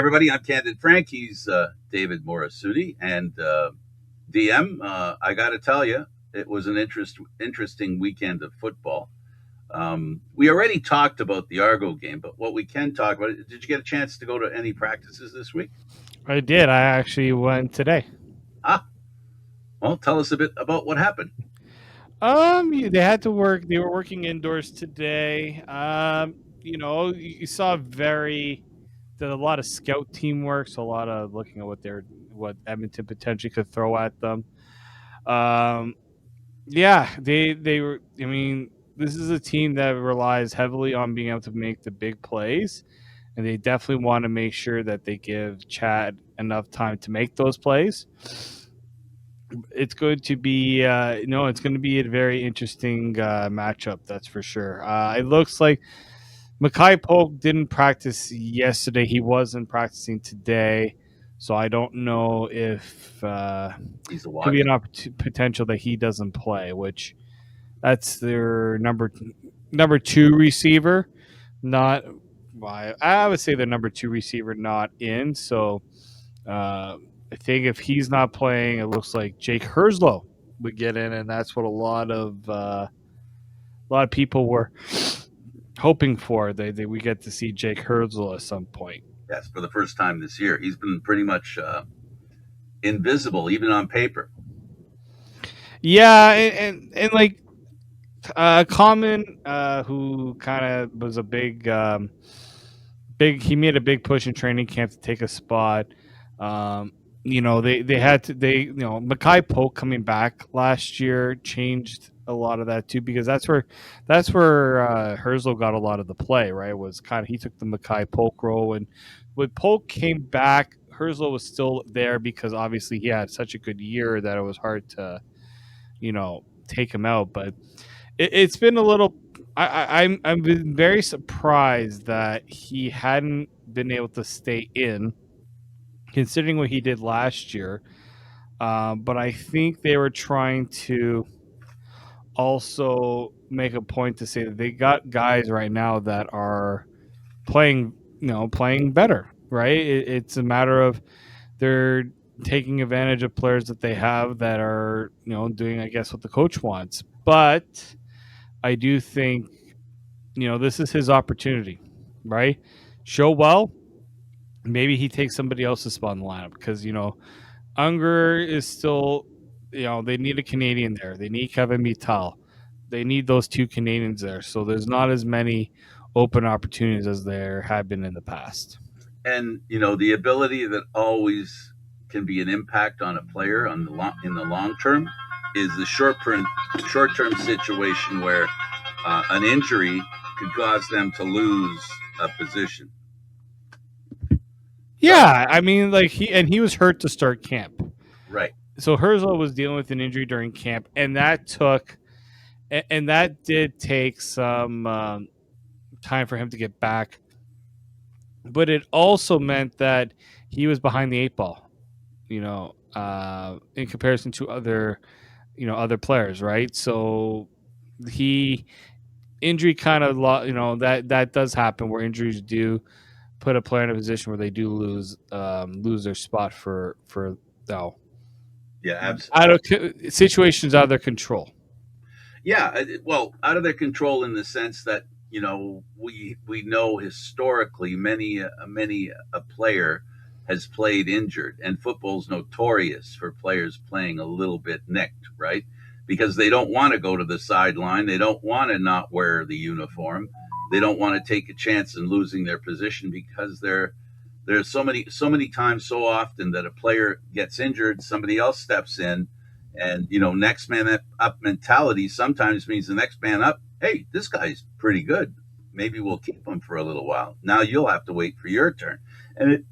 everybody. I'm Candid Frank. He's David Morasuti. And DM, I got to tell you, it was an interesting weekend of football. We already talked about the Argo game, but what we can talk about, did you get a chance to go to any practices this week? I did. I actually went today. Ah, well, tell us a bit about what happened. They had to work. They were working indoors today. You saw did a lot of scout teamwork, so a lot of looking at what Edmonton potentially could throw at them. Um, yeah, they were. I mean, this is a team that relies heavily on being able to make the big plays, and they definitely want to make sure that they give Chad enough time to make those plays. It's going to be it's going to be a very interesting matchup, that's for sure. It looks like Mackay Polk didn't practice yesterday. He wasn't practicing today, so I don't know if He's a could be watch. an potential that he doesn't play, which that's their number two receiver. Not why I would say their number two receiver not in. So I think if he's not playing, it looks like Jake Herslow would get in, and that's what a lot of people were hoping for. We get to see Jake Herslow at some point. Yes, for the first time this year. He's been pretty much invisible, even on paper. Yeah, and like Common, who kind of was a big. He made a big push in training camp to take a spot. Um, they had to Mackay Polk coming back last year changed a lot of that too, because that's where Herzl got a lot of the play, right? Was kind of he took the Mackay Polk role, and when Polk came back, Herzl was still there because obviously he had such a good year that it was hard to take him out. But it's been a little. I've been very surprised that he hadn't been able to stay in, considering what he did last year. But I think they were trying to also make a point to say that they got guys right now that are playing, playing better. Right? It's a matter of they're taking advantage of players that they have that are, doing, I guess, what the coach wants. But I do think this is his opportunity, right? Show well, maybe he takes somebody else's spot in the lineup because Unger is still, they need a Canadian there. They need Kevin Mittal. They need those two Canadians there. So there's not as many open opportunities as there have been in the past. And the ability that always can be an impact on a player in the long term is the short term situation where an injury could cause them to lose a position. Yeah, I mean, like he was hurt to start camp. Right. So Herzl was dealing with an injury during camp, and that did take some time for him to get back. But it also meant that he was behind the eight ball, in comparison to other players, right? So he injury kind of that does happen where injuries do put a player in a position where they do lose their spot for no. Yeah, Out of situations out of their control. Yeah, well, out of their control in the sense that we know historically many a player has played injured, and football's notorious for players playing a little bit nicked, right? Because they don't want to go to the sideline, they don't want to not wear the uniform, they don't want to take a chance in losing their position because there's so many times so often that a player gets injured, somebody else steps in, and next man up mentality sometimes means the next man up, hey, this guy's pretty good, maybe we'll keep him for a little while, now you'll have to wait for your turn. And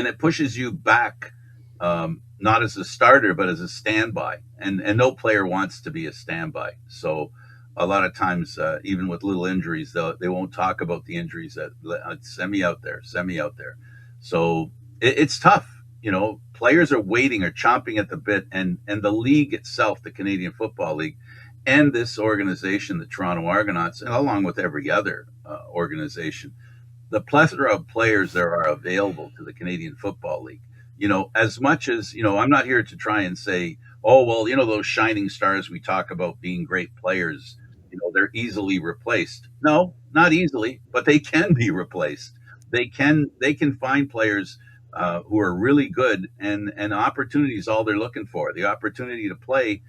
it pushes you back, not as a starter but as a standby, and no player wants to be a standby. So a lot of times, even with little injuries, they won't talk about the injuries that send me out there, send me out there. So it's tough. Players are waiting, are chomping at the bit, and the league itself, the Canadian Football League, and this organization, the Toronto Argonauts, and along with every other organization, the plethora of players there are available to the Canadian Football League. As much as, I'm not here to try and say, oh, well, those shining stars we talk about being great players, they're easily replaced. No, not easily, but they can be replaced. They can find players who are really good, and opportunity is all they're looking for. The opportunity to play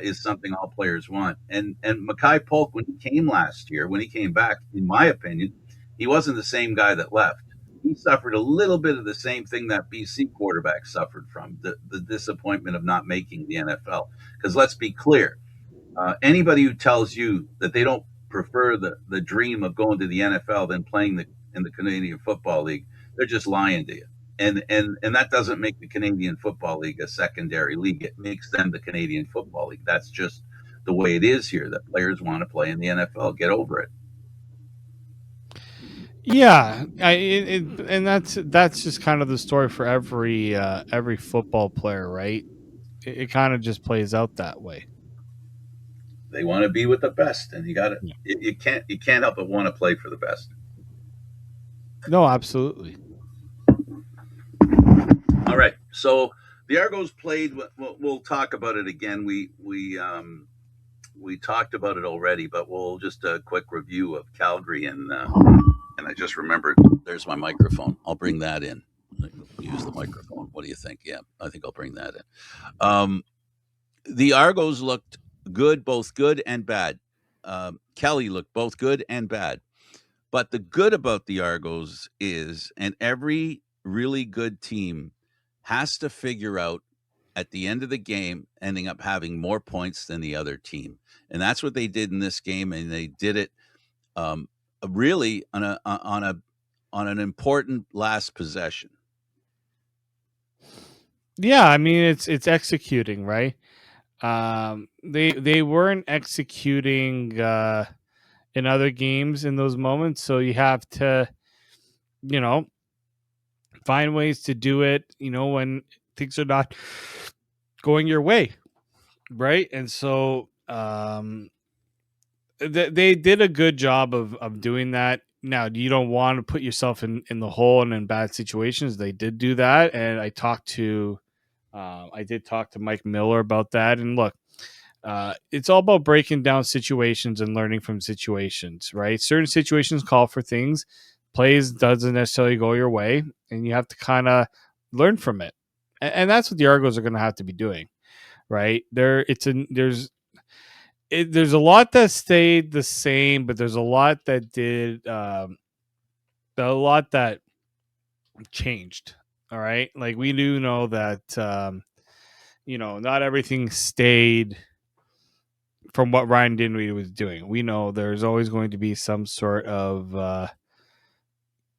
is something all players want. And Mackay Polk, when he came last year, when he came back, in my opinion, he wasn't the same guy that left. He suffered a little bit of the same thing that BC quarterback suffered from the disappointment of not making the NFL. Because let's be clear, anybody who tells you that they don't prefer the dream of going to the NFL than playing in the Canadian Football League, they're just lying to you. And that doesn't make the Canadian Football League a secondary league. It makes them the Canadian Football League. That's just the way it is here. That players want to play in the NFL. Get over it. Yeah, and that's just kind of the story for every football player, right? It kind of just plays out that way. They want to be with the best, and you got to Yeah. you can't help but want to play for the best. No, absolutely. All right, so the Argos played. We'll talk about it again. We talked about it already, but we'll just a quick review of Calgary, and I just remembered. There's my microphone. I'll bring that in. Use the microphone. What do you think? Yeah, I think I'll bring that in. The Argos looked good, both good and bad. Kelly looked both good and bad. But the good about the Argos is, and every really good team has to figure out at the end of the game, ending up having more points than the other team. And that's what they did in this game. And they did it really on an important last possession. Yeah, I mean it's executing, right? They weren't executing in other games in those moments, so you have to, you know, find ways to do it, when things are not going your way, right? And so they did a good job of doing that. Now, you don't want to put yourself in the hole and in bad situations. They did do that, and I did talk to Mike Miller about that. And look, it's all about breaking down situations and learning from situations, right? Certain situations call for things. Plays doesn't necessarily go your way, and you have to kind of learn from it. And that's what the Argos are going to have to be doing, right? There's a lot that stayed the same, but there's a lot that a lot that changed. All right, like we do know that not everything stayed from what Ryan Dinwiddie was doing. We know there's always going to be some sort of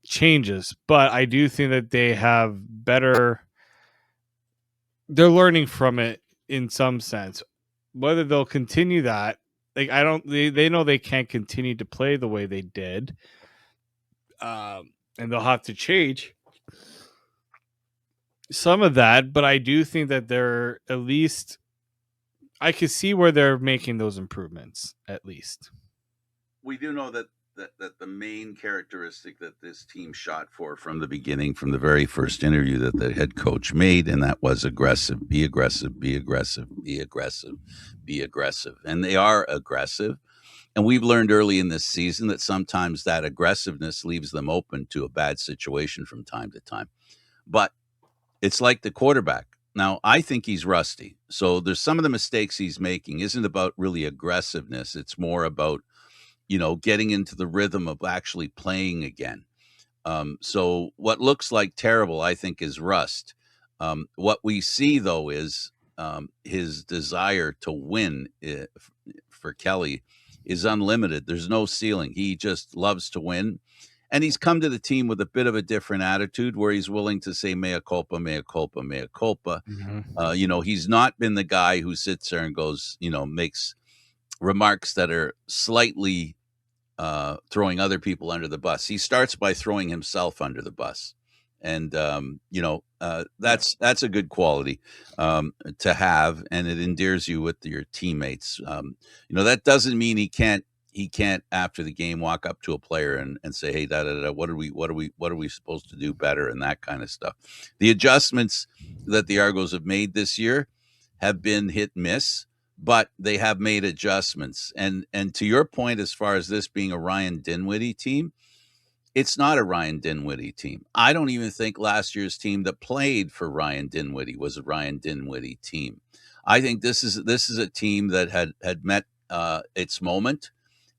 changes, but I do think that they have better. They're learning from it in some sense. Whether they'll continue that, like I don't, they know they can't continue to play the way they did, and they'll have to change some of that. But I do think that they're at least. I can see where they're making those improvements at least. We do know that the main characteristic that this team shot for from the beginning, from the very first interview that the head coach made, and that was aggressive, be aggressive, be aggressive, be aggressive, be aggressive. And they are aggressive. And we've learned early in this season that sometimes that aggressiveness leaves them open to a bad situation from time to time. But it's like the quarterback. Now, I think he's rusty. So there's some of the mistakes he's making isn't about really aggressiveness. It's more about, getting into the rhythm of actually playing again. So what looks like terrible, I think, is rust. What we see, though, is his desire to win for Kelly is unlimited. There's no ceiling. He just loves to win. And he's come to the team with a bit of a different attitude where he's willing to say mea culpa, mea culpa, mea culpa. Mm-hmm. He's not been the guy who sits there and goes, makes remarks that are slightly throwing other people under the bus. He starts by throwing himself under the bus. And, Yeah. that's a good quality to have, and it endears you with your teammates. That doesn't mean he can't he can't after the game walk up to a player and say, "Hey, da da da, what are we supposed to do better?" and that kind of stuff. The adjustments that the Argos have made this year have been hit and miss, but they have made adjustments. And to your point, as far as this being a Ryan Dinwiddie team, it's not a Ryan Dinwiddie team. I don't even think last year's team that played for Ryan Dinwiddie was a Ryan Dinwiddie team. I think this is a team that had met its moment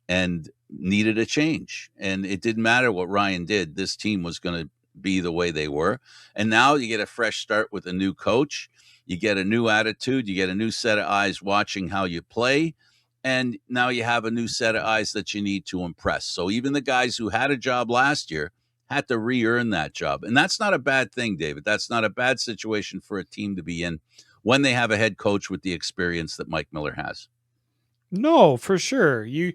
and needed a change. And it didn't matter what Ryan did. This team was going to be the way they were. And now you get a fresh start with a new coach. You get a new attitude. You get a new set of eyes watching how you play. And now you have a new set of eyes that you need to impress. So even the guys who had a job last year had to re-earn that job. And that's not a bad thing, David. That's not a bad situation for a team to be in when they have a head coach with the experience that Mike Miller has. No, for sure. You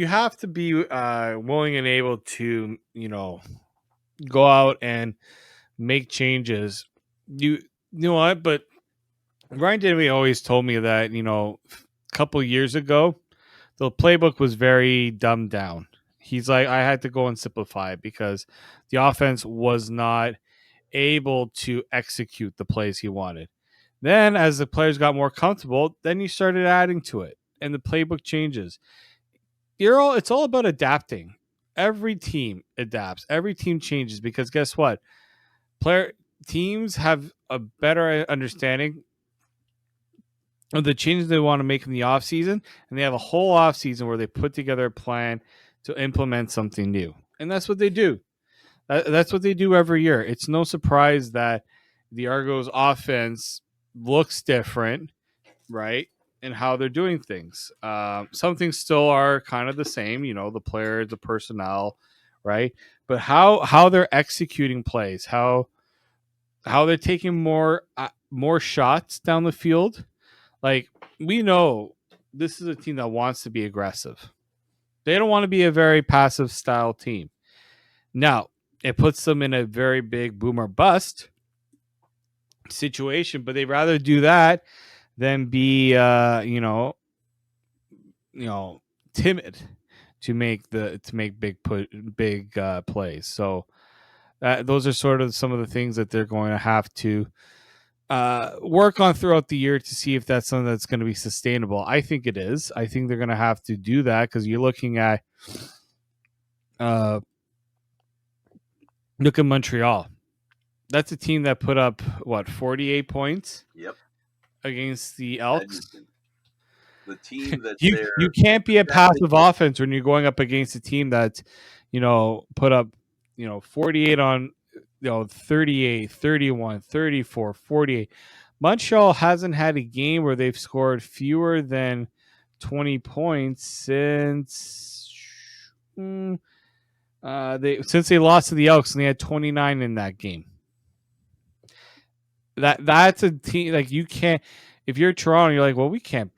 have to be willing and able to, go out and make changes. You know what? But Ryan Dinwiddie always told me that, a couple years ago, the playbook was very dumbed down. He's like, I had to go and simplify it because the offense was not able to execute the plays he wanted. Then, as the players got more comfortable, then you started adding to it, and the playbook changes. It's all about adapting. Every team adapts. Every team changes because guess what? Player teams have a better understanding of the changes they want to make in the off season, and they have a whole off season where they put together a plan to implement something new, and that's what they do. That's what they do every year. It's no surprise that the Argos offense looks different, right? And how they're doing things. Some things still are kind of the same, the players, the personnel, right? But how they're executing plays, how they're taking more shots down the field. Like we know this is a team that wants to be aggressive. They don't want to be a very passive style team. Now, it puts them in a very big boomer bust situation, but they'd rather do that than be timid to make big plays. So those are sort of some of the things that they're going to have to work on throughout the year to see if that's something that's going to be sustainable. I think it is. I think they're going to have to do that because you're looking at uh, look at Montreal. That's a team that put up 48 points Yep. against the Elks. Edmonton, the team that You they're can't be a projected passive offense when you're going up against a team that's put up 48 on 38, 31, 34, 48. Montreal hasn't had a game where they've scored fewer than 20 points since they lost to the Elks, and they had 29 in that game. That's a team like you can't. If you're Toronto, you're like, well, we can't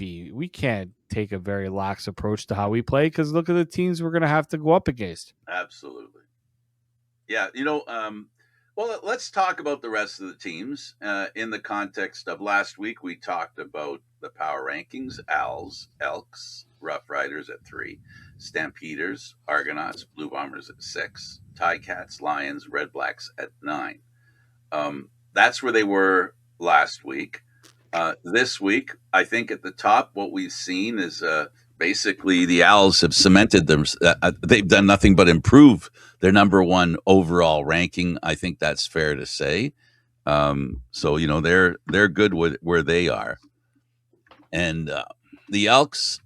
take a very lax approach to how we play because look at the teams we're going to have to go up against. absolutely. Yeah, well, let's talk about the rest of the teams in the context of last week. We talked about the power rankings: Als, Elks, Rough Riders at 3, Stampeders, Argonauts, Blue Bombers at 6, Ticats, Lions, Red Blacks at 9. That's where they were last week. This week, I think at the top, what we've seen is basically the Owls have cemented them. They've done nothing but improve their number one overall ranking. I think that's fair to say. So they're good with where they are, and the Elks,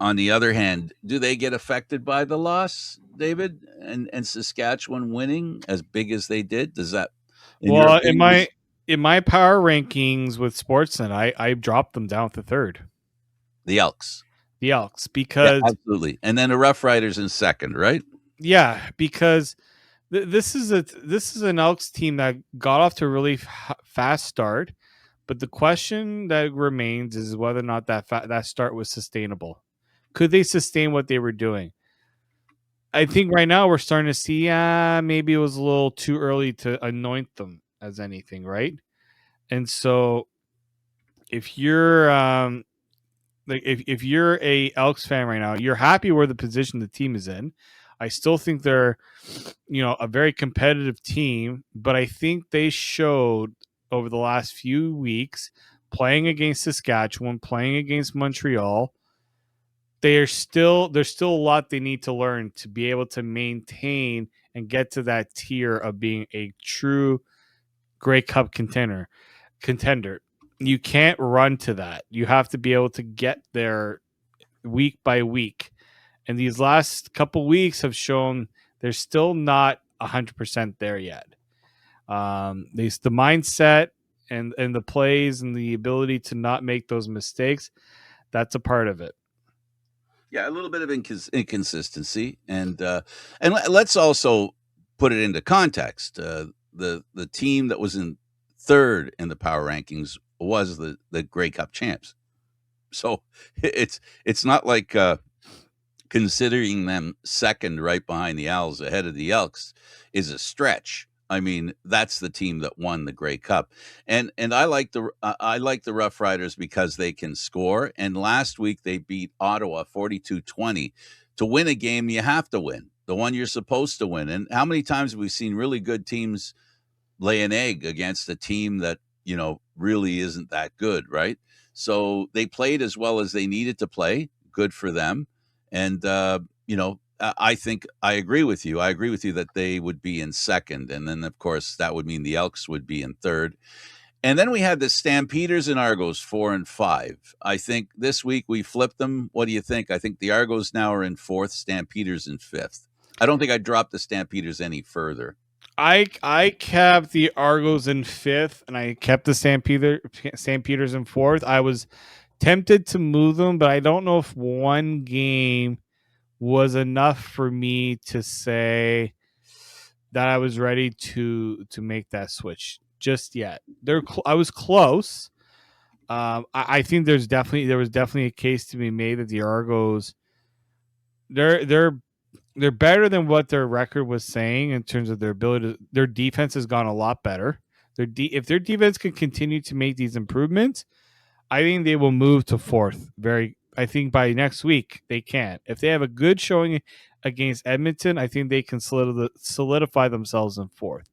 on the other hand, do they get affected by the loss, David, and Saskatchewan winning as big as they did? Does that, in your Well, in opinion, my power rankings with Sportsnet, I dropped them down to third. the Elks? The Elks Yeah, because absolutely. And then the Rough Riders in second, right? because this is an Elks team that got off to a really fast start, but the question that remains is whether or not that start was sustainable. Could they sustain what they were doing? I think right now we're starting to see maybe it was a little too early to anoint them as anything, right? And so if you're like if you're a Elks fan right now, you're happy where the position the team is in. I still think they're, a very competitive team, but I think they showed over the last few weeks playing against Saskatchewan, playing against Montreal, there's still a lot they need to learn to be able to maintain and get to that tier of being a true Grey Cup contender. You can't run to that. You have to be able to get there week by week. And these last couple weeks have shown they're still not 100% there yet. The mindset and the plays and the ability to not make those mistakes, that's a part of it. Yeah, a little bit of inconsistency, and let's also put it into context. The team that was in third in the power rankings was the Grey Cup champs. So it's not like considering them second right behind the Owls ahead of the Elks is a stretch. I mean, that's the team that won the Grey Cup. And I like the Rough Riders because they can score. And last week they beat Ottawa 42-20. To win a game, you have to win. The one you're supposed to win. And how many times have we seen really good teams lay an egg against a team that, really isn't that good, right? So they played as well as they needed to play. Good for them. And, I think I agree with you. I agree with you that they would be in second. And then, of course, that would mean the Elks would be in third. And then we had the Stampeders and Argos 4 and 5. I think this week we flipped them. What do you think? I think the Argos now are in fourth, Stampeders in fifth. I don't think I dropped the Stampeders any further. I kept the Argos in fifth, and I kept the Stampeders in fourth. I was tempted to move them, but I don't know if one game was enough for me to say that I was ready to make that switch just yet. I was close. I think there was definitely a case to be made that the Argos they're better than what their record was saying in terms of their ability. Their defense has gone a lot better. If their defense can continue to make these improvements, I think they will move to fourth. I think by next week they can. If they have a good showing against Edmonton, I think they can solidify themselves in fourth.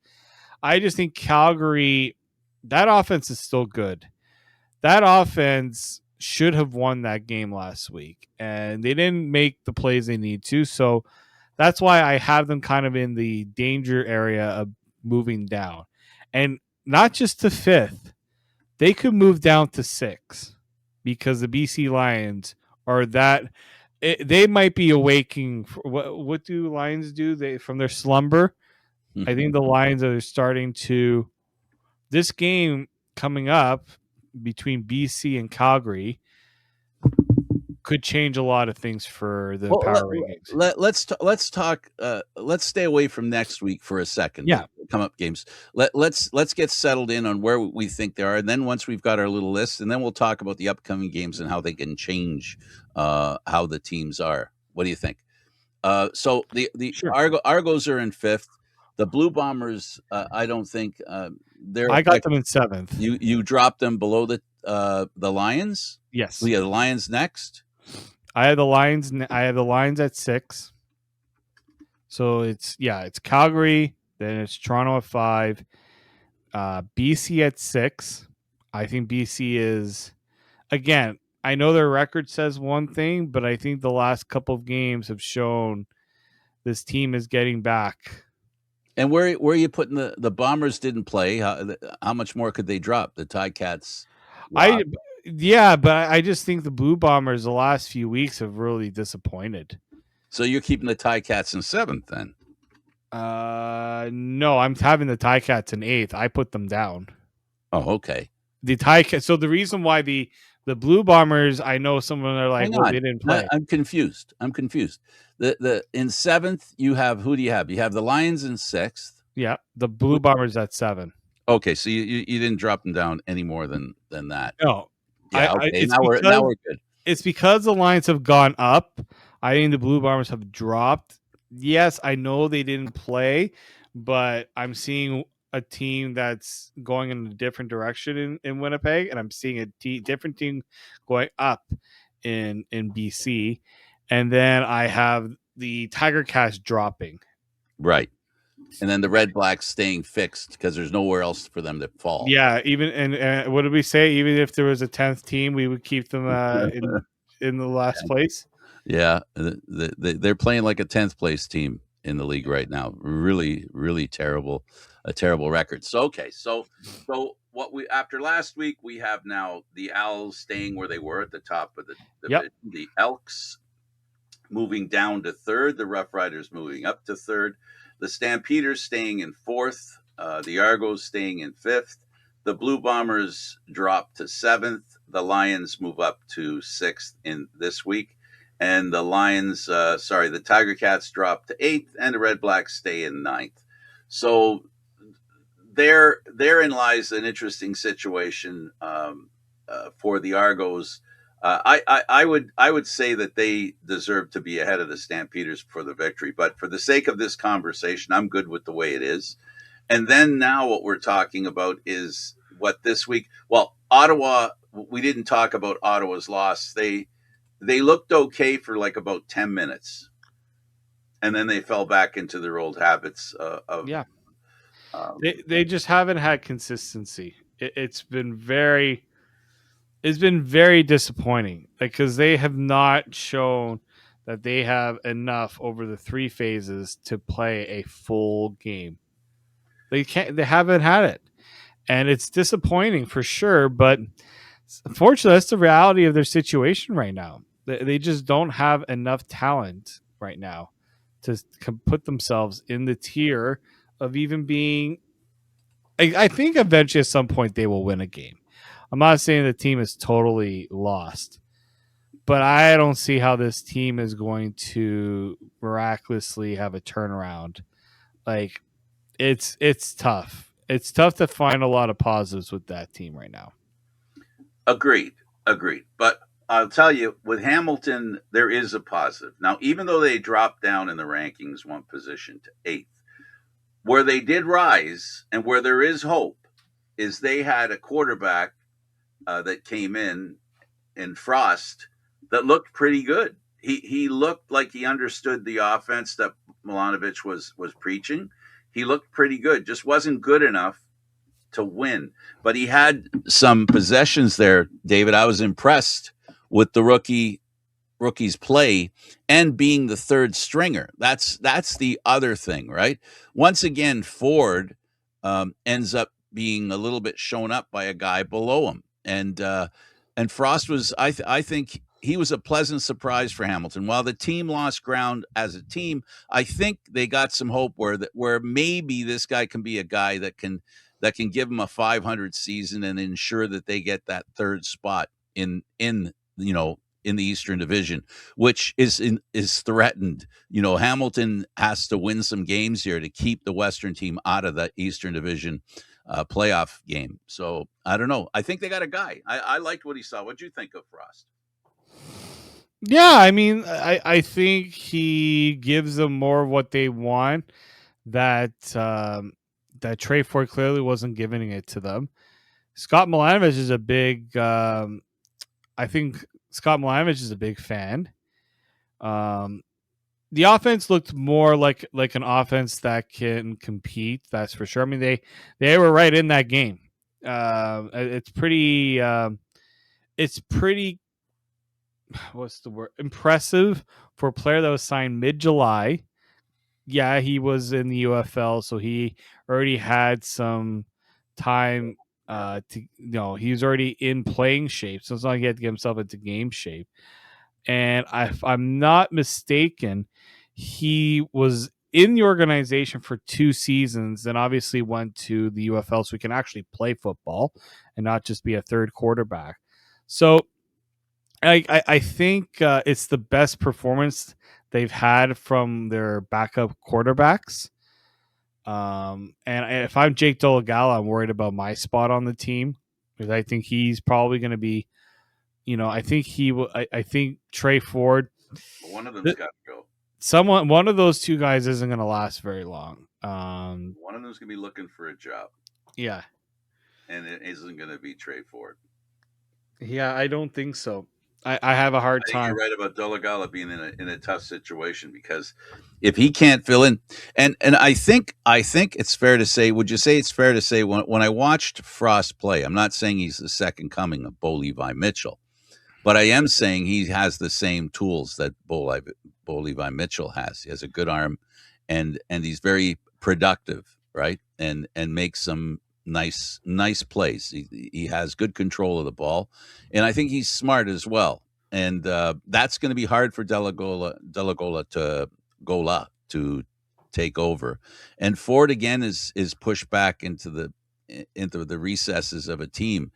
I just think Calgary, that offense is still good. That offense should have won that game last week, and they didn't make the plays they need to. So that's why I have them kind of in the danger area of moving down. And not just to fifth, they could move down to six because the BC Lions are they might be awaking. What do Lions do? They from their slumber. I think the Lions are starting to. This game coming up between BC and Calgary could change a lot of things for the Well, power rankings. let's talk. Let's stay away from next week for a second. Yeah, Come up games. Let's get settled in on where we think they are, and then once we've got our little list, and then we'll talk about the upcoming games and how they can change how the teams are. What do you think? So the sure. Argos are in fifth. The Blue Bombers, I don't think they're I got effective. them in seventh. You dropped them below the Lions. Yes, We have the Lions next. I have the Lions. I have the Lions at six. So it's Calgary, then it's Toronto at 5, BC at 6. I think BC is again. I know their record says one thing, but I think the last couple of games have shown this team is getting back. And where are you putting the Bombers? Didn't play. How much more could they drop? The Ticats. Wow. But I just think the Blue Bombers the last few weeks have really disappointed. So you're keeping the Ticats in seventh then? No, I'm having the Ticats in eighth. I put them down. Oh, okay. The Ticats. So the reason why the Blue Bombers, I know someone are like, Hang well, on. they didn't play. I'm confused. The in seventh you have who do you have? You have the Lions in sixth. Yeah, the Blue Bombers at 7. Okay, so you didn't drop them down any more than that. No, Yeah. Okay. it's Now we're good. it's because the Lions have gone up. I think the Blue Bombers have dropped. Yes, I know they didn't play, but I'm seeing a team that's going in a different direction in Winnipeg, and I'm seeing a different team going up. in BC, and then I have the Tiger Cats dropping. Right. And then the Red Blacks staying fixed because there's nowhere else for them to fall. Yeah, even and what did we say? Even if there was a 10th team, we would keep them in the last place. Yeah, they're playing like a 10th place team in the league right now. Really, really terrible, a terrible record. So okay, so what we after last week we have now the Owls staying where they were at the top of the Yep. division. The Elks moving down to third. The Rough Riders moving up to third. The Stampeders staying in fourth. The Argos staying in fifth. The Blue Bombers drop to seventh. The Lions move up to sixth in this week. And the Tiger Cats drop to eighth, and the Red Blacks stay in ninth. So therein lies an interesting situation for the Argos. I would say that they deserve to be ahead of the Stampeders for the victory, but for the sake of this conversation, I'm good with the way it is. And then now what we're talking about is what this week. Well, Ottawa. We didn't talk about Ottawa's loss. They looked okay for like about 10 minutes, and then they fell back into their old habits of. Yeah. Um, They just haven't had consistency. It's been very disappointing because they have not shown that they have enough over the three phases to play a full game. They haven't had it. And it's disappointing for sure, but unfortunately that's the reality of their situation right now. They just don't have enough talent right now to put themselves in the tier of even being. I think eventually at some point they will win a game. I'm not saying the team is totally lost, but I don't see how this team is going to miraculously have a turnaround. Like it's tough. It's tough to find a lot of positives with that team right now. Agreed, agreed. But I'll tell you, with Hamilton, there is a positive. Now, even though they dropped down in the rankings one position to eighth, where they did rise and where there is hope is they had a quarterback that came in Frost that looked pretty good. He looked like he understood the offense that Milanovic was preaching. He looked pretty good. Just wasn't good enough to win. But he had some possessions there, David. I was impressed with the rookie's play and being the third stringer. That's the other thing, right? Once again, Ford ends up being a little bit shown up by a guy below him, and Frost was I think he was a pleasant surprise for Hamilton. While the team lost ground as a team, I think they got some hope where maybe this guy can be a guy that can give them a 500 season and ensure that they get that third spot in the Eastern Division, which is threatened. Hamilton has to win some games here to keep the Western team out of the Eastern Division playoff game. So I don't know. I think they got a guy. I liked what he saw. What'd you think of Frost? Yeah, I mean, I think he gives them more of what they want. That Trey Ford clearly wasn't giving it to them. Scott Milanovic is a big. I think Scott Milanovic is a big fan. Um, the offense looked more like an offense that can compete. That's for sure. I mean, they were right in that game. It's pretty. It's pretty. What's the word? Impressive for a player that was signed mid July. Yeah, he was in the UFL, so he already had some time he was already in playing shape, so it's not like he had to get himself into game shape. And if I'm not mistaken, he was in the organization for 2 seasons, and obviously went to the UFL so he can actually play football and not just be a third quarterback. So I think it's the best performance they've had from their backup quarterbacks. And if I'm Jake Dolagala, I'm worried about my spot on the team because I think he's probably going to be. I think he will. I think Trey Ford. One of them's got to go. One of those two guys isn't going to last very long. One of them's going to be looking for a job, Yeah, and it isn't going to be Trey Ford. yeah, I don't think so. I have a hard I think you're time. right about Delagala being in a tough situation because if he can't fill in, and I think it's fair to say, would you say it's fair to say when I watched Frost play, I'm not saying he's the second coming of Bo Levi Mitchell, but I am saying he has the same tools that Bo Levi Mitchell has. He has a good arm, and he's very productive, right? And makes some nice plays. He has good control of the ball, and I think he's smart as well. And that's going to be hard for Gola to take over. And Ford again is pushed back into the recesses of a team.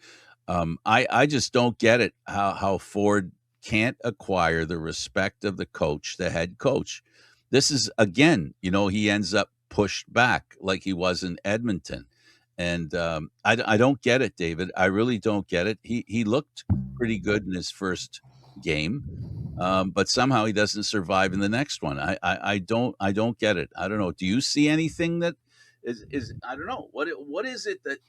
I just don't get it how Ford can't acquire the respect of the coach, the head coach. This is again, he ends up pushed back like he was in Edmonton, and I don't get it, David. I really don't get it. He looked pretty good in his first game, but somehow he doesn't survive in the next one. I don't get it. I don't know. Do you see anything that is I don't know what is it that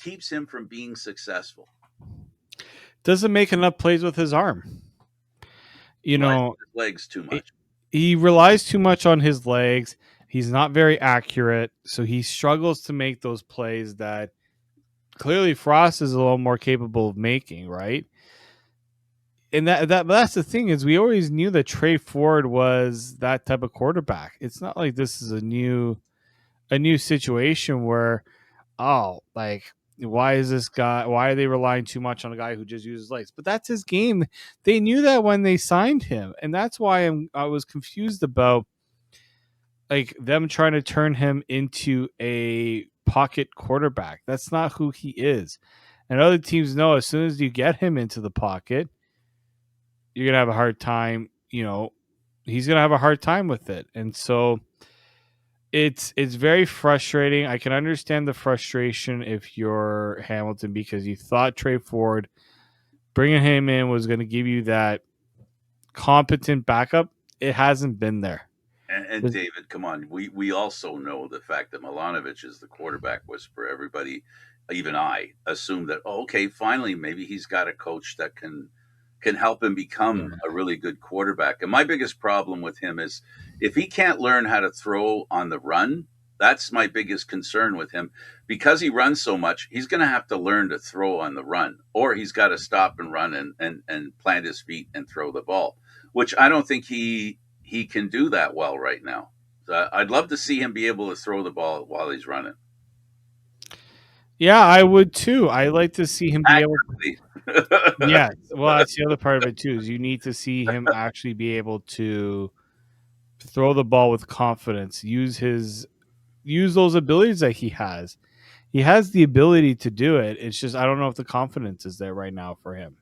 keeps him from being successful? Doesn't make enough plays with his arm. You Relies know, on his legs too it, much. he relies too much on his legs. He's not very accurate, so he struggles to make those plays that clearly Frost is a little more capable of making, right? And that's the thing is we always knew that Trey Ford was that type of quarterback. It's not like this is a new situation where like why is this guy why are they relying too much on a guy who just uses legs? But that's his game. They knew that when they signed him, and that's why I was confused about like them trying to turn him into a pocket quarterback. That's not who he is. And other teams know as soon as you get him into the pocket, you're gonna have a hard time. He's gonna have a hard time with it, and so it's very frustrating. I can understand the frustration if you're Hamilton because you thought Trey Ford bringing him in was going to give you that competent backup. It hasn't been there. And David, come on, we also know the fact that Milanovic is the quarterback whisperer. Everybody, even I, assumed that okay, finally maybe he's got a coach that can help him become Yeah. a really good quarterback. And my biggest problem with him is if he can't learn how to throw on the run, that's my biggest concern with him. Because he runs so much, he's going to have to learn to throw on the run, or he's got to stop and run and plant his feet and throw the ball, which I don't think he can do that well right now. So I'd love to see him be able to throw the ball while he's running Yeah, I would too. I like to see him be able. accurately. Yes, well, that's the other part of it too. Is you need to see him actually be able to throw the ball with confidence. Use those abilities that he has. He has the ability to do it. It's just I don't know if the confidence is there right now for him.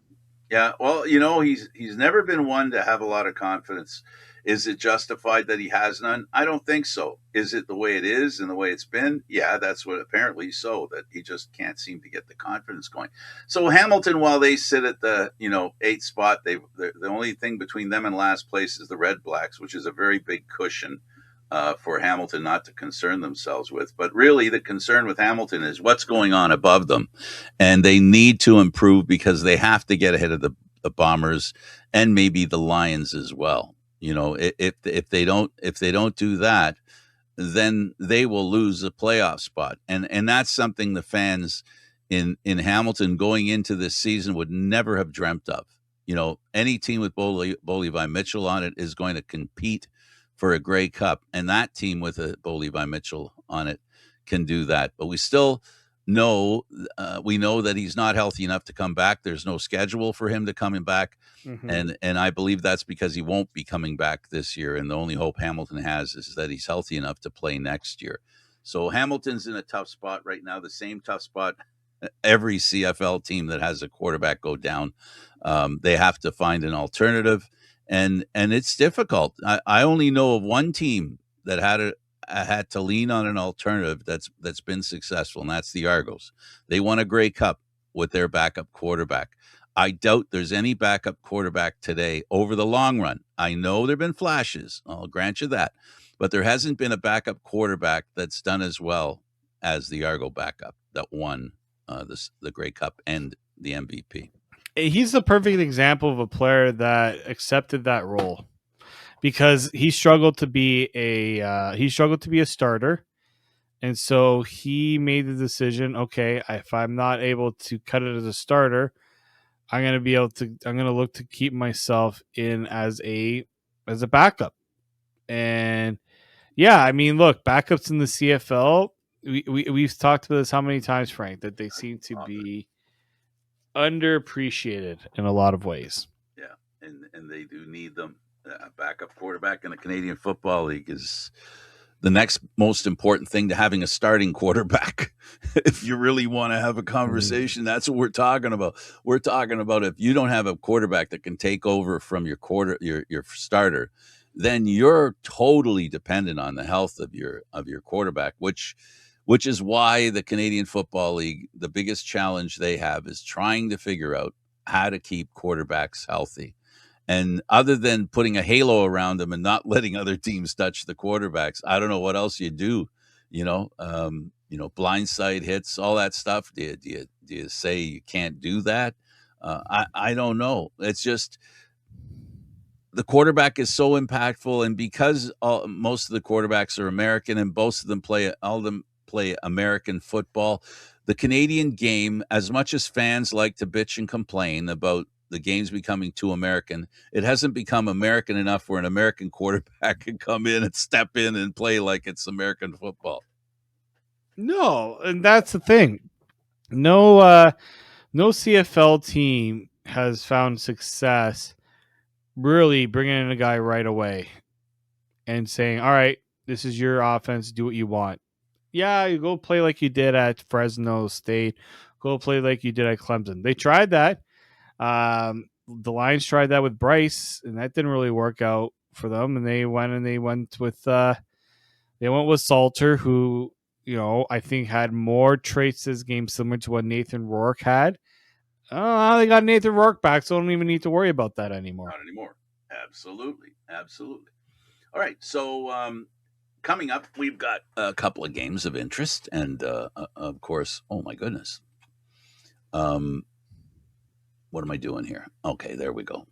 Yeah, well, he's never been one to have a lot of confidence. Is it justified that he has none? I don't think so. Is it the way it is and the way it's been? Yeah, that's what apparently so that he just can't seem to get the confidence going. So Hamilton, while they sit at the eighth spot, the only thing between them and last place is the Red Blacks, which is a very big cushion for Hamilton not to concern themselves with. But really, the concern with Hamilton is what's going on above them, and they need to improve because they have to get ahead of the Bombers and maybe the Lions as well. If they don't do that, then they will lose a playoff spot, and that's something the fans in Hamilton going into this season would never have dreamt of. Any team with Bo Levi Mitchell on it is going to compete for a Grey Cup, and that team with a Bo Levi Mitchell on it can do that. But we still know we know that he's not healthy enough to come back. There's no schedule for him to coming back, Mm-hmm. and I believe that's because he won't be coming back this year. And the only hope Hamilton has is that he's healthy enough to play next year. So Hamilton's in a tough spot right now. The same tough spot every CFL team that has a quarterback go down. They have to find an alternative, and it's difficult. I only know of one team that had to lean on an alternative that's been successful, and that's the Argos. They won a Grey Cup with their backup quarterback. I doubt there's any backup quarterback today over the long run. I know there've been flashes, I'll grant you that, but there hasn't been a backup quarterback that's done as well as the Argo backup that won the Grey Cup and the MVP. He's the perfect example of a player that accepted that role because he struggled to be a starter, and so he made the decision. Okay, if I'm not able to cut it as a starter, I'm gonna look to keep myself in as a backup. And yeah, I mean, look, backups in the CFL. We've talked about this how many times, Frank, that they seem to be underappreciated in a lot of ways. Yeah, and they do need them. A backup quarterback in the Canadian Football League is the next most important thing to having a starting quarterback. If you really want to have a conversation, that's what we're talking about. We're talking about if you don't have a quarterback that can take over from your starter, then you're totally dependent on the health of your quarterback, which is why the Canadian Football League, the biggest challenge they have is trying to figure out how to keep quarterbacks healthy. And other than putting a halo around them and not letting other teams touch the quarterbacks, I don't know what else you do. Blindside hits, all that stuff. Do you say you can't do that? I don't know. It's just the quarterback is so impactful, and because most of the quarterbacks are American, and all of them play American football. The Canadian game, as much as fans like to bitch and complain about the game's becoming too American, it hasn't become American enough where an American quarterback can come in and step in and play like it's American football. No, and that's the thing. No, no CFL team has found success really bringing in a guy right away and saying, "All right, this is your offense. Do what you want." Yeah, you go play like you did at Fresno State. Go play like you did at Clemson. They tried that. The Lions tried that with Bryce, and that didn't really work out for them. And they went with Salter, who I think had more traits this game similar to what Nathan Rourke had. Oh, they got Nathan Rourke back, so I don't even need to worry about that anymore. Not anymore. Absolutely. Absolutely. All right. So, coming up, we've got a couple of games of interest. And, of course, oh my goodness. Um, what am I doing here? Okay, there we go.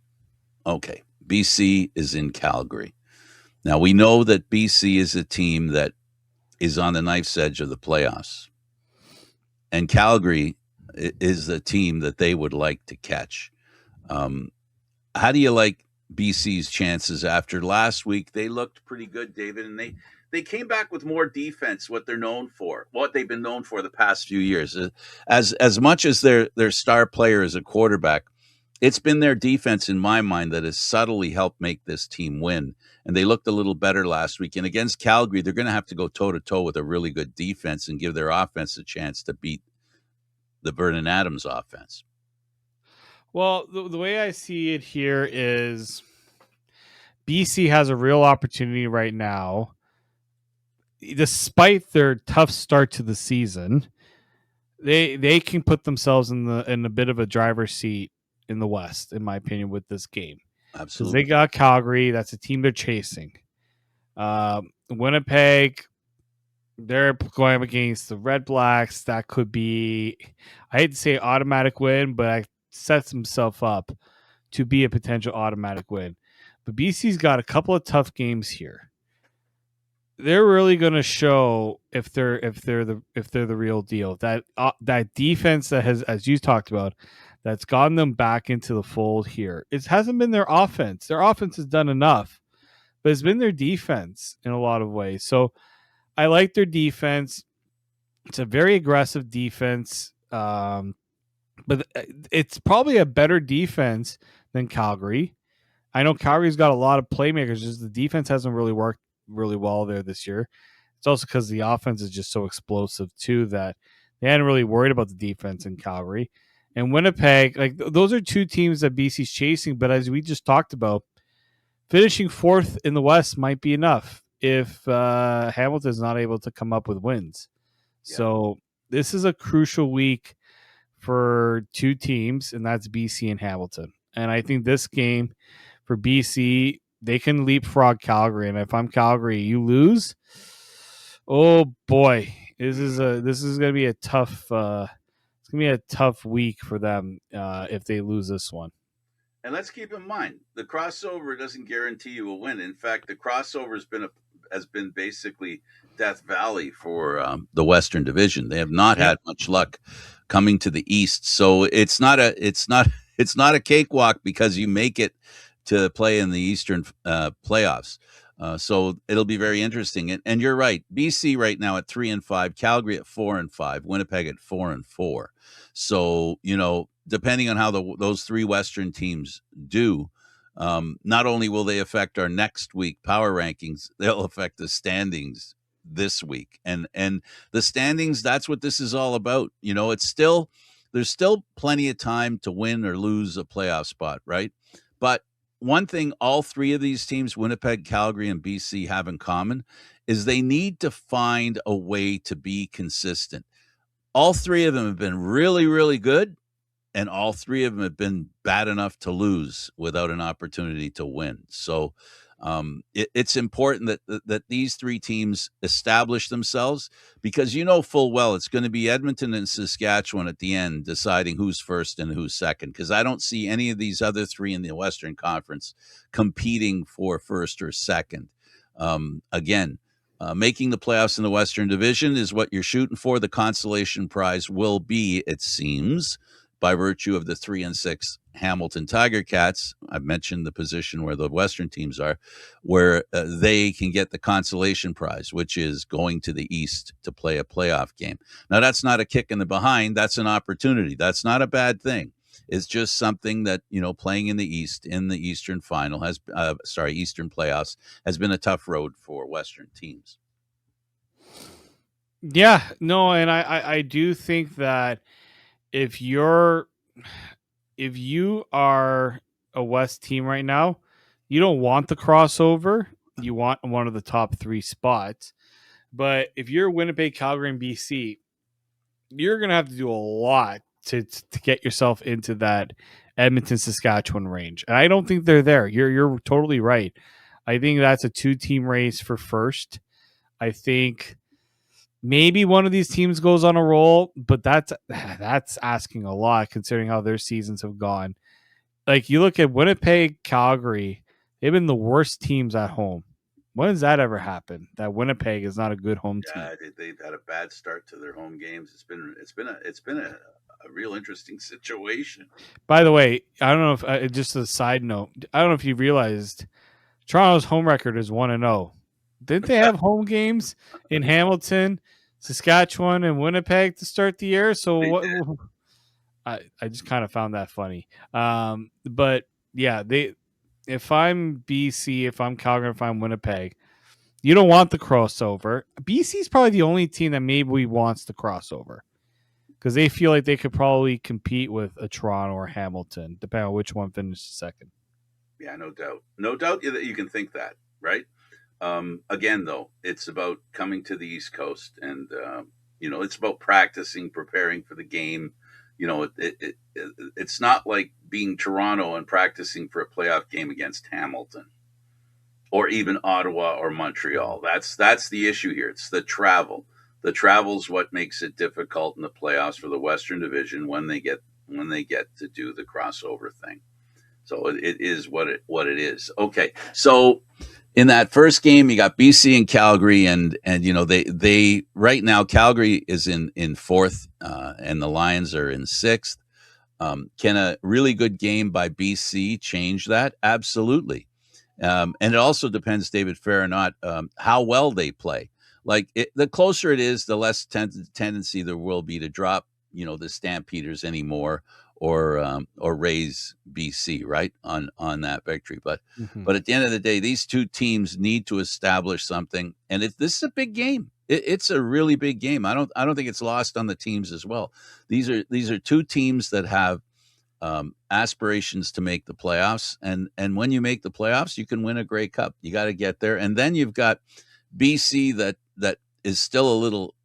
Okay. BC is in Calgary. Now, we know that BC is a team that is on the knife's edge of the playoffs. And Calgary is the team that they would like to catch. Um, how do you like BC's chances after last week? They looked pretty good, David, and they came back with more defense, what they're known for, what they've been known for the past few years. As much as their star player is a quarterback, it's been their defense in my mind that has subtly helped make this team win. And they looked a little better last week. And against Calgary, they're going to have to go toe to toe with a really good defense and give their offense a chance to beat the Vernon Adams offense. Well, the way I see it here is BC has a real opportunity right now, despite their tough start to the season. They can put themselves in a bit of a driver's seat in the West, in my opinion, with this game because they Absolutely. got Calgary. That's a team they're chasing. Winnipeg, they're going up against the Red Blacks. That could be, I hate to say automatic win, but I sets himself up to be a potential automatic win. But BC's got a couple of tough games here. They're really going to show if they're the real deal. That defense that has, as you talked about, that's gotten them back into the fold here. It hasn't been their offense. Their offense has done enough, but it's been their defense in a lot of ways. So I like their defense. It's a very aggressive defense, but it's probably a better defense than Calgary. I know Calgary's got a lot of playmakers. Just the defense hasn't really worked really well there this year. It's also because the offense is just so explosive too that they hadn't really worried about the defense in Calgary. And Winnipeg, those are two teams that BC's chasing. But as we just talked about, finishing fourth in the West might be enough if Hamilton's not able to come up with wins. Yeah. So this is a crucial week for two teams, and that's BC and Hamilton. And I think this game for BC, they can leapfrog Calgary. And if I'm Calgary, you lose. Oh boy, this is going to be a tough. It's it's gonna be a tough week for them if they lose this one. And let's keep in mind, the crossover doesn't guarantee you a win. In fact, the crossover has been basically Death Valley for the Western Division. They have not Yep. had much luck coming to the East, so it's not a cakewalk because you make it to play in the Eastern playoffs. So it'll be very interesting. And you're right, BC right now at 3-5, Calgary at 4-5, Winnipeg at 4-4. So depending on how those three Western teams do, not only will they affect our next week power rankings, they'll affect the standings this week. And the standings, that's what this is all about. There's still plenty of time to win or lose a playoff spot, right? But one thing all three of these teams, Winnipeg, Calgary, and BC, have in common is they need to find a way to be consistent. All three of them have been really, really good, and all three of them have been bad enough to lose without an opportunity to win. So it's important that these three teams establish themselves, because full well it's going to be Edmonton and Saskatchewan at the end deciding who's first and who's second, because I don't see any of these other three in the Western Conference competing for first or second. Again, making the playoffs in the Western Division is what you're shooting for. The consolation prize will be, it seems, by virtue of the 3-6 Hamilton Tiger Cats. I've mentioned the position where the Western teams are, where they can get the consolation prize, which is going to the East to play a playoff game. Now, that's not a kick in the behind. That's an opportunity. That's not a bad thing. It's just something that, playing in the East, in the Eastern final Eastern playoffs has been a tough road for Western teams. Yeah, no, and I do think that if you are a West team right now, you don't want the crossover. You want one of the top three spots. But if you're Winnipeg, Calgary, and BC, you're gonna have to do a lot to get yourself into that Edmonton, Saskatchewan range. And I don't think they're there. You're totally right. I think that's a 2-team race for first. I think maybe one of these teams goes on a roll, but that's asking a lot considering how their seasons have gone. Like you look at Winnipeg, Calgary, they've been the worst teams at home. When does that ever happen? That Winnipeg is not a good home team. Yeah, they've had a bad start to their home games. It's been a real interesting situation. By the way, I don't know if just a side note, I don't know if you realized Toronto's home record is 1-0. Didn't they have home games in Hamilton, Saskatchewan, and Winnipeg to start the year? So They what? did. I just kind of found that funny. But yeah, if I'm BC, if I'm Calgary, if I'm Winnipeg, you don't want the crossover. BC is probably the only team that maybe wants the crossover because they feel like they could probably compete with a Toronto or Hamilton, depending on which one finishes second. Yeah, no doubt. No doubt that you can think that, right? Again, though, it's about coming to the East Coast, and it's about practicing, preparing for the game. It's not like being Toronto and practicing for a playoff game against Hamilton or even Ottawa or Montreal. That's the issue here. It's the travel. The travel's what makes it difficult in the playoffs for the Western Division when they get to do the crossover thing. So it is what it is. Okay, so in that first game, you got BC and Calgary, and they right now Calgary is in fourth, and the Lions are in sixth. Can a really good game by BC change that? Absolutely. And it also depends, David Fair or not, how well they play. Like the closer it is, the less tendency there will be to drop, the Stampeders anymore, or raise BC right on that victory. But Mm-hmm. but at the end of the day, these two teams need to establish something, and this is a big game. It's a really big game. I don't think it's lost on the teams as well. These are two teams that have aspirations to make the playoffs, and when you make the playoffs, you can win a Grey Cup. You got to get there, and then you've got BC that is still a little,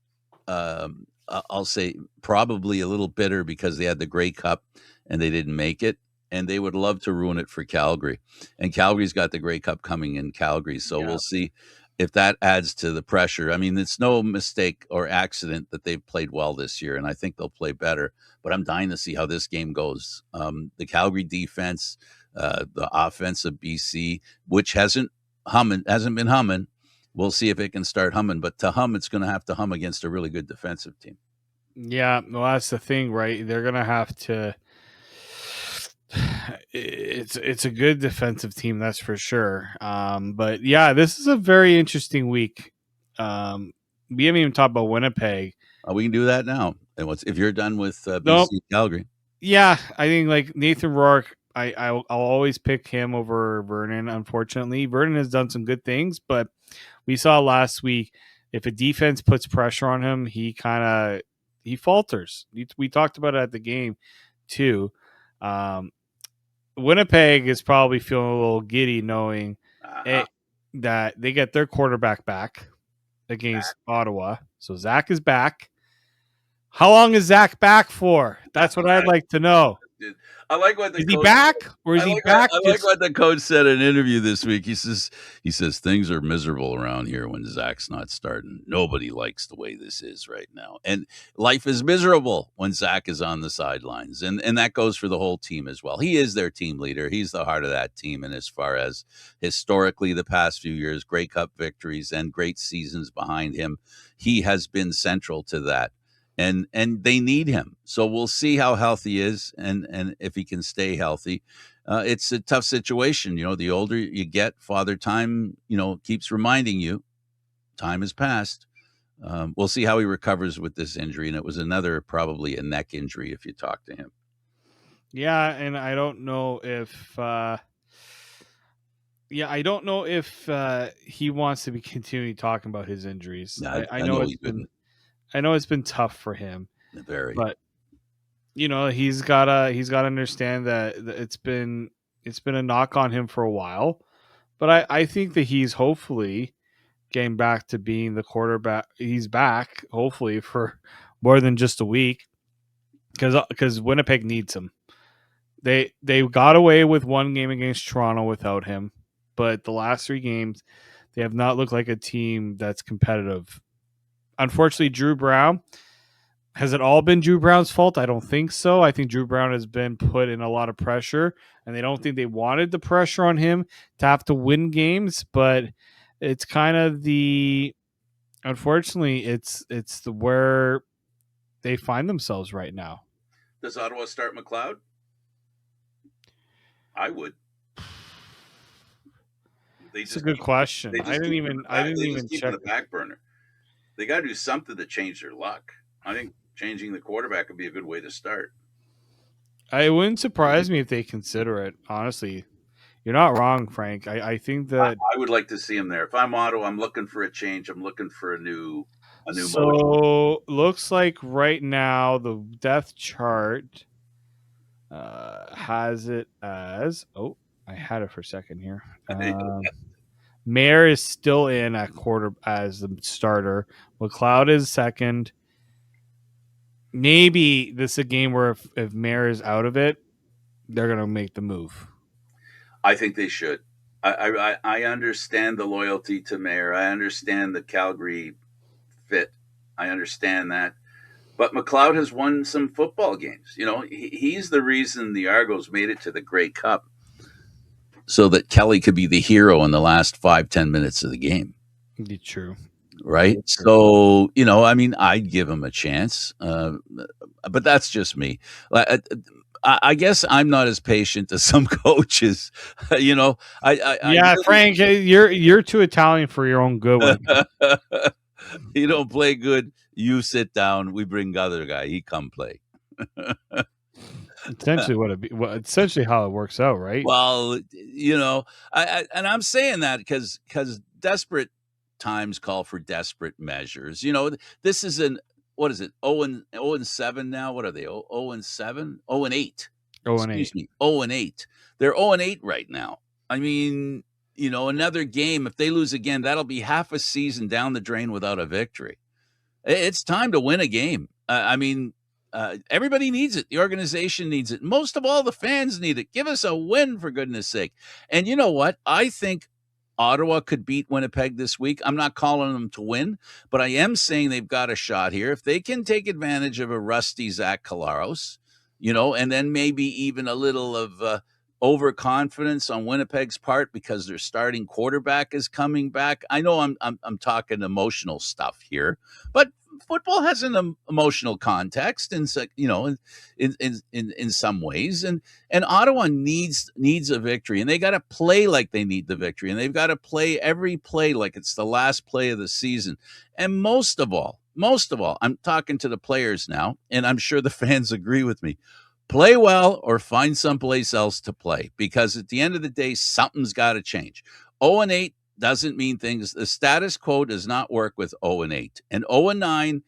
I'll say, probably a little bitter because they had the Grey Cup and they didn't make it, and they would love to ruin it for Calgary. And Calgary's got the Grey Cup coming in Calgary, so Yeah. we'll see. if that adds to the pressure. I mean, it's no mistake or accident that they've played well this year, and I think they'll play better. But I'm dying to see how this game goes. The Calgary defense, the offense of BC, which hasn't been humming. We'll see if it can start humming. But to hum, it's going to have to hum against a really good defensive team. Yeah, well, that's the thing, right? They're gonna have to. It's a good defensive team, that's for sure. But yeah, this is a very interesting week. We haven't even talked about Winnipeg. We can do that now. And if you're done with Nope. BC Calgary, Yeah, I think like Nathan Rourke, I'll always pick him over Vernon. Unfortunately, Vernon has done some good things, but we saw last week if a defense puts pressure on him, he falters. We talked about it at the game too. Um, Winnipeg is probably feeling a little giddy knowing uh-huh. that they get their quarterback back against Ottawa. So Zach is back. How long is Zach back for? That's what I'd like to know. I like what the Is he coach. back or is he back? I like what the coach said in an interview this week. He says things are miserable around here when Zach's not starting. Nobody likes the way this is right now, and life is miserable when Zach is on the sidelines, and that goes for the whole team as well. He is their team leader. He's the heart of that team, and as far as historically the past few years, Grey Cup victories and great seasons behind him, he has been central to that, and they need him. So we'll see how healthy he is and if he can stay healthy. It's a tough situation. The older you get, Father Time, keeps reminding you time has passed. We'll see how he recovers with this injury. And it was probably a neck injury if you talk to him. Yeah, and I don't know if he wants to be continuing talking about his injuries. I I know know it's he been couldn't. tough for him, Very. but he's gotta understand that it's been a knock on him for a while. But I think that he's hopefully getting back to being the quarterback. He's back hopefully for more than just a week because Winnipeg needs him. They got away with one game against Toronto without him, but the last three games they have not looked like a team that's competitive. Unfortunately, Drew Brown. Has it all been Drew Brown's fault? I don't think so. I think Drew Brown has been put in a lot of pressure, and they don't think they wanted the pressure on him to have to win games. But it's kind of unfortunately, it's the where they find themselves right now. Does Ottawa start McLeod? I would. They It's a just good keep. question. They just keep him in the I back. didn't They just even keep him in check. the back burner. They got to do something to change their luck. I think changing the quarterback would be a good way to start. It wouldn't surprise me if they consider it. Honestly, you're not wrong, Frank. I think that I would like to see him there. If I'm Ottawa, I'm looking for a change. I'm looking for a new motion. so. Looks like right now the depth chart has it as I had it for a second here. Mayer is still in at quarter as the starter. McLeod is second. Maybe this is a game where if Mayer is out of it, they're gonna make the move. I think they should. I understand the loyalty to Mayor. I understand the Calgary fit. I understand that. But McLeod has won some football games. He's the reason the Argos made it to the Grey Cup so that Kelly could be the hero in the last 5-10 minutes of the game. Be true. Right. True. So, I mean, I'd give him a chance. But that's just me. I guess I'm not as patient as some coaches. I Yeah, really, Frank, you're too Italian for your own good one. you don't play good. You sit down. We bring the other guy. He come play. Essentially how it works out, right? Well, and I'm saying that because desperate times call for desperate measures. This is what is it? 0-7 now. What are they? 0-7, 0-8. Oh, and Excuse 8. me, 0-8. They're 0-8 right now. I mean, another game. If they lose again, that'll be half a season down the drain without a victory. It's time to win a game. I mean, everybody needs it. The organization needs it. Most of all, the fans need it. Give us a win, for goodness sake. And you know what? I think Ottawa could beat Winnipeg this week. I'm not calling them to win, but I am saying they've got a shot here. If they can take advantage of a rusty Zach Collaros, and then maybe even a little of overconfidence on Winnipeg's part because their starting quarterback is coming back. I know I'm talking emotional stuff here, but football has an emotional context, and in some ways, and Ottawa needs a victory, and they got to play like they need the victory, and they've got to play every play like it's the last play of the season. And most of all, I'm talking to the players now, and I'm sure the fans agree with me. Play well or find someplace else to play, because at the end of the day, something's got to change. 0-8 doesn't mean things. The status quo does not work with 0-8, and 0-9.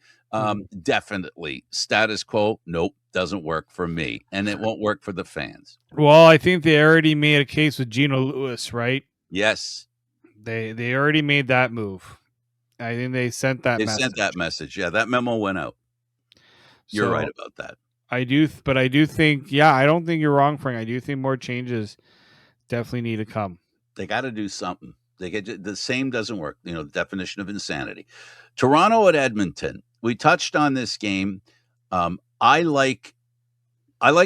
Definitely status quo. Nope, doesn't work for me, and it won't work for the fans. Well, I think they already made a case with Geno Lewis, right? Yes, They already made that move. I think they sent that they message. sent that message. Yeah, that memo went out. You're right about that. I do think, yeah, I don't think you're wrong, Frank. I do think more changes definitely need to come. They got to do something. They get the same doesn't work. The definition of insanity. Toronto at Edmonton. We touched on this game. I like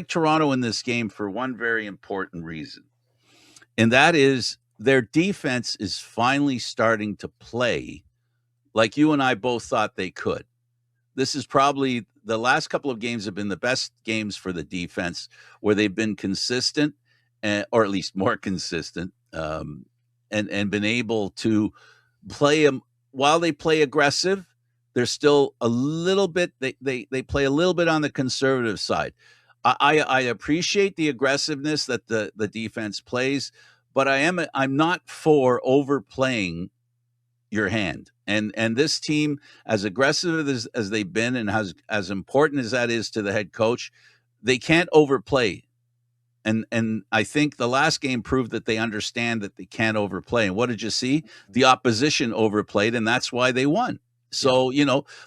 Toronto in this game for one very important reason, and that is their defense is finally starting to play like you and I both thought they could. This is probably the last couple of games have been the best games for the defense, where they've been consistent, or at least more consistent, and been able to play them while they play aggressive. They're still a little bit. They play a little bit on the conservative side. I appreciate the aggressiveness that the defense plays, but I'm not for overplaying your hand. And this team, as aggressive as they've been, and as important as that is to the head coach, they can't overplay. And I think the last game proved that they understand that they can't overplay. And what did you see? The opposition overplayed, and that's why they won. So,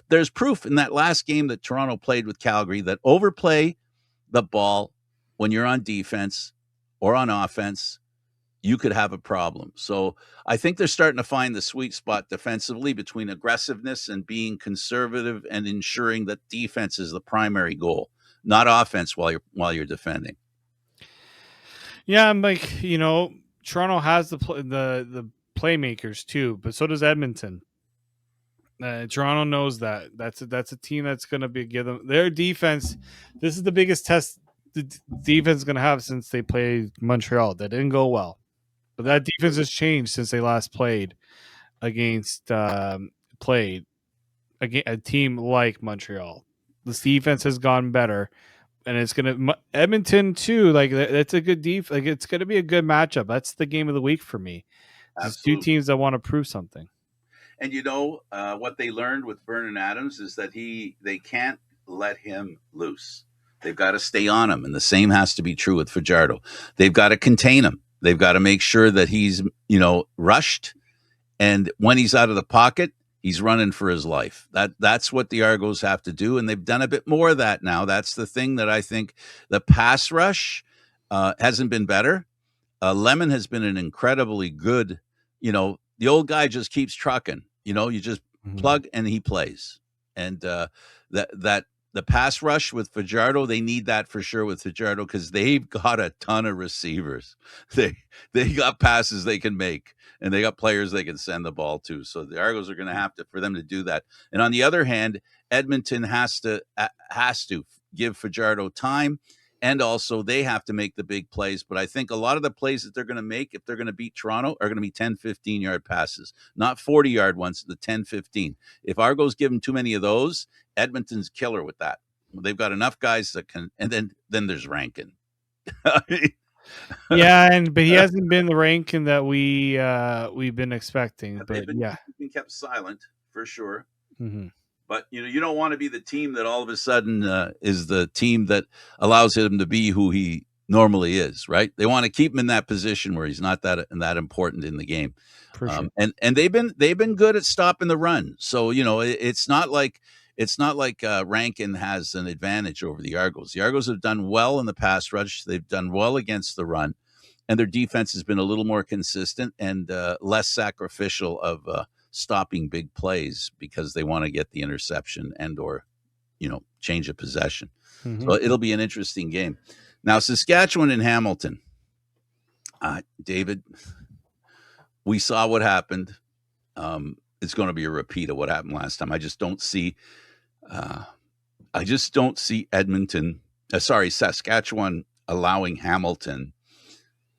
there's proof in that last game that Toronto played with Calgary that overplay the ball when you're on defense or on offense, you could have a problem. So I think they're starting to find the sweet spot defensively between aggressiveness and being conservative and ensuring that defense is the primary goal, not offense while you're defending. Yeah, I'm like, Toronto has the playmakers too, but so does Edmonton. Toronto knows that. That's a team that's going to give them their defense. This is the biggest test the defense is going to have since they played Montreal. That didn't go well. But that defense has changed since they last played against a team like Montreal. This defense has gotten better, and it's gonna Edmonton too. Like that's a good Like it's gonna be a good matchup. That's the game of the week for me. There's two teams that want to prove something. And what they learned with Vernon Adams is that they can't let him loose. They've got to stay on him, and the same has to be true with Fajardo. They've got to contain him. They've got to make sure that he's, rushed, and when he's out of the pocket, he's running for his life. That's what the Argos have to do, and they've done a bit more of that now. That's the thing that I think the pass rush hasn't been better. Lemon has been an incredibly good, the old guy just keeps trucking. You just plug and he plays. And that the pass rush with Fajardo, they need that for sure with Fajardo, because they've got a ton of receivers. They got passes they can make, and they got players they can send the ball to. So the Argos are going to have to, for them to do that. And on the other hand, Edmonton has to give Fajardo time, and also they have to make the big plays. But I think a lot of the plays that they're going to make, if they're going to beat Toronto, are going to be 10, 15-yard passes, not 40-yard ones, the 10, 15. If Argos give them too many of those, Edmonton's killer with that. They've got enough guys that can, and then there's Rankin. Yeah, but he hasn't been the Rankin that we've been expecting. But he's been kept silent for sure. Mm-hmm. But you don't want to be the team that all of a sudden is the team that allows him to be who he normally is, right? They want to keep him in that position where he's not that important in the game. For sure. And they've been good at stopping the run. So it's not like Rankin has an advantage over the Argos. The Argos have done well in the pass rush. They've done well against the run. and their defense has been a little more consistent and less sacrificial of stopping big plays because they want to get the interception and or change of possession. So Mm-hmm. it'll be an interesting game. Now, Saskatchewan and Hamilton, David, we saw what happened. It's going to be a repeat of what happened last time. I just don't see. I just don't see Saskatchewan allowing Hamilton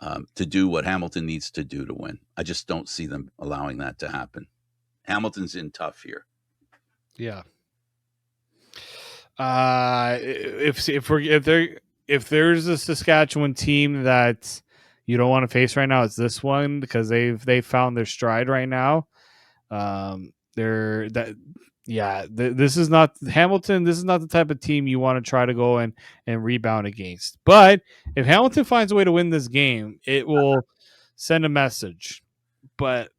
to do what Hamilton needs to do to win. I just don't see them allowing that to happen. Hamilton's in tough here. Yeah. If there's a Saskatchewan team that you don't want to face right now, it's this one because they've found their stride right now. This is not Hamilton. This is not the type of team you want to try to go and rebound against. But if Hamilton finds a way to win this game, it will send a message. But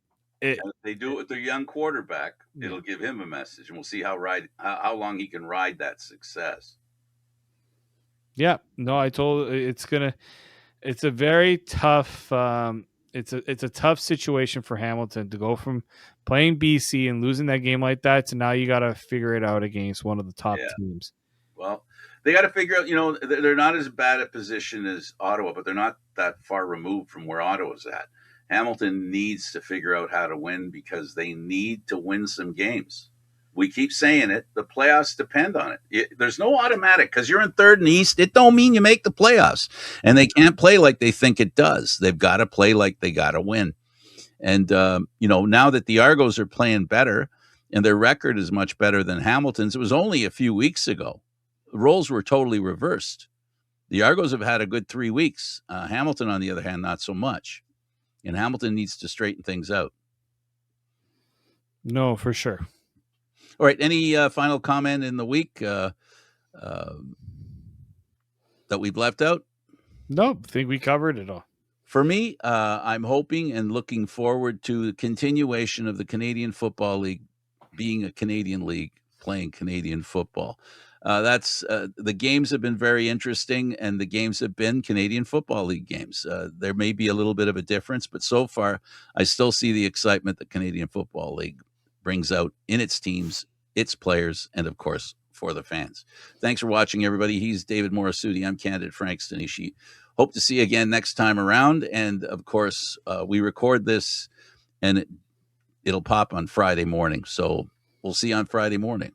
And if they do it with their young quarterback, it'll give him a message, and we'll see how long he can ride that success. Yeah, no, it's a very tough it's a tough situation for Hamilton to go from playing BC and losing that game like that to now you got to figure it out against one of the top Yeah. teams. Well, they got to figure out. They're not as bad a position as Ottawa, but they're not that far removed from where Ottawa's at. Hamilton needs to figure out how to win because they need to win some games. We keep saying it. The playoffs depend on it. There's no automatic because you're in third in the East. It don't mean you make the playoffs. And they can't play like they think it does. They've got to play like they got to win. And, now that the Argos are playing better and their record is much better than Hamilton's, it was only a few weeks ago. The roles were totally reversed. The Argos have had a good 3 weeks. Hamilton, on the other hand, not so much. And Hamilton needs to straighten things out. No, for sure. All right. Any final comment in the week that we've left out? No, I think we covered it all. For me, I'm hoping and looking forward to the continuation of the Canadian Football League being a Canadian league playing Canadian football. That's the games have been very interesting, and the games have been Canadian Football League games. There may be a little bit of a difference, but so far, I still see the excitement that Canadian Football League brings out in its teams, its players, and of course, for the fans. Thanks for watching, everybody. He's David Morisuti. I'm candidate Frank Stanishi. Hope to see you again next time around. And of course, we record this and it'll pop on Friday morning. So we'll see you on Friday morning.